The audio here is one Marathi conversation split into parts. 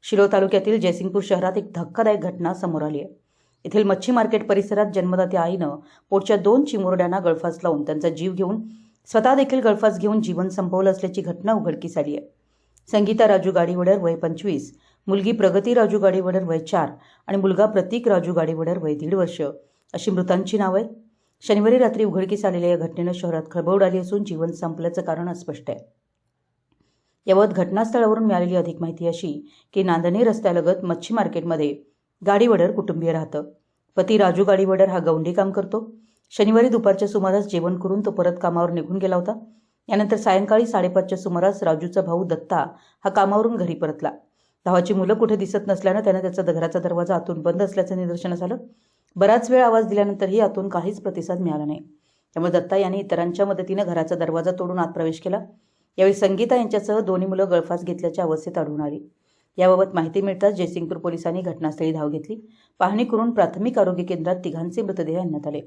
शिरोळ तालुक्यातील जयसिंगपूर शहरात एक धक्कादायक घटना समोर आली आहे। येथील मच्छी मार्केट परिसरात जन्मदाती आईनं पोटच्या 2 चिमुरड्यांना गळफास लावून त्यांचा जीव घेऊन स्वतः देखील गळफास घेऊन जीवन संपवलं असल्याची घटना उघडकीस आली आहे। संगीता राजू गाडीवडर वय 25, मुलगी प्रगती राजू गाडीवडर वय 4 आणि मुलगा प्रतीक राजू गाडीवडर वय 1.5 वर्ष अशी मृतांची नावे आहेत। शनिवारी रात्री उघडकीस आलेल्या या घटनेनं शहरात खळबळ उडाली असून जीवन संपल्याचं कारण अस्पष्ट आहे। याबाबत घटनास्थळावरून मिळालेली अधिक माहिती अशी की नांदणे रस्त्यालगत मच्छी मार्केटमध्ये गाडीवडर कुटुंबीय राहतं। पती राजू गाडीवडर हा गवंडी काम करतो। शनिवारी दुपारच्या सुमारास जेवण करून तो परत कामावर निघून गेला होता। यानंतर सायंकाळी 5:30च्या सुमारास राजूचा भाऊ दत्ता हा कामावरून घरी परतला। भावाची मुलं कुठे दिसत नसल्यानं त्यानं त्याचा घराचा दरवाजा आतून बंद असल्याचं निदर्शनास आलं। बराच वेळ आवाज दिल्यानंतरही आतून काहीच प्रतिसाद मिळाला नाही। त्यामुळे दत्ता यांनी इतरांच्या मदतीने घराचा दरवाजा तोडून आत प्रवेश केला। यावेळी संगीता यांच्यासह दोन्ही मुलं गळफास घेतल्याच्या अवस्थेत आढळून आली। याबाबत माहिती मिळताच जयसिंगपूर पोलिसांनी घटनास्थळी धाव घेतली। पाहणी करून प्राथमिक आरोग्य केंद्रात तिघांचे मृतदेह आणण्यात आले।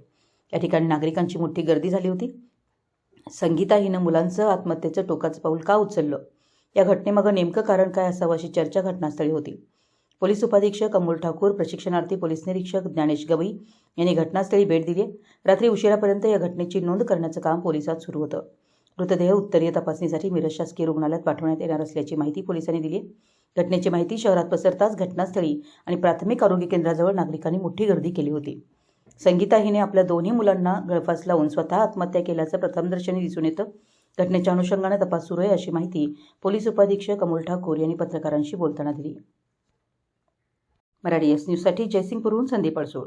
या ठिकाणी नागरिकांची मोठी गर्दी झाली होती। संगीता हिनं मुलांसह आत्महत्येचं टोकाचं पाऊल का उचललं, या घटनेमागं नेमकं कारण काय असावं अशी चर्चा घटनास्थळी होती। पोलीस उपाधीक्षक अमोल ठाकूर, प्रशिक्षणार्थी पोलीस निरीक्षक ज्ञानेश गवई यांनी घटनास्थळी भेट दिली। रात्री उशिरापर्यंत या घटनेची नोंद करण्याचं काम पोलिसात सुरू होतं। मृतदेह उत्तरीय तपासणीसाठी मिरज शासकीय रुग्णालयात पाठवण्यात येणार असल्याची माहिती पोलिसांनी दिली। घटनेची माहिती शहरात पसरताच घटनास्थळी आणि प्राथमिक आरोग्य केंद्राजवळ नागरिकांनी मोठी गर्दी केली होती। संगीता हिने आपल्या दोन्ही मुलांना गळफास लावून स्वतः आत्महत्या केल्याचं प्रथमदर्शनी दिसून येतं। घटनेच्या अनुषंगाने तपास सुरू आहे अशी माहिती पोलीस उपाधीक्षक अमोल ठाकूर यांनी पत्रकारांशी बोलताना दिली। मराठी न्यूजसाठी जयसिंगपूरहून संदीप अडसूळ।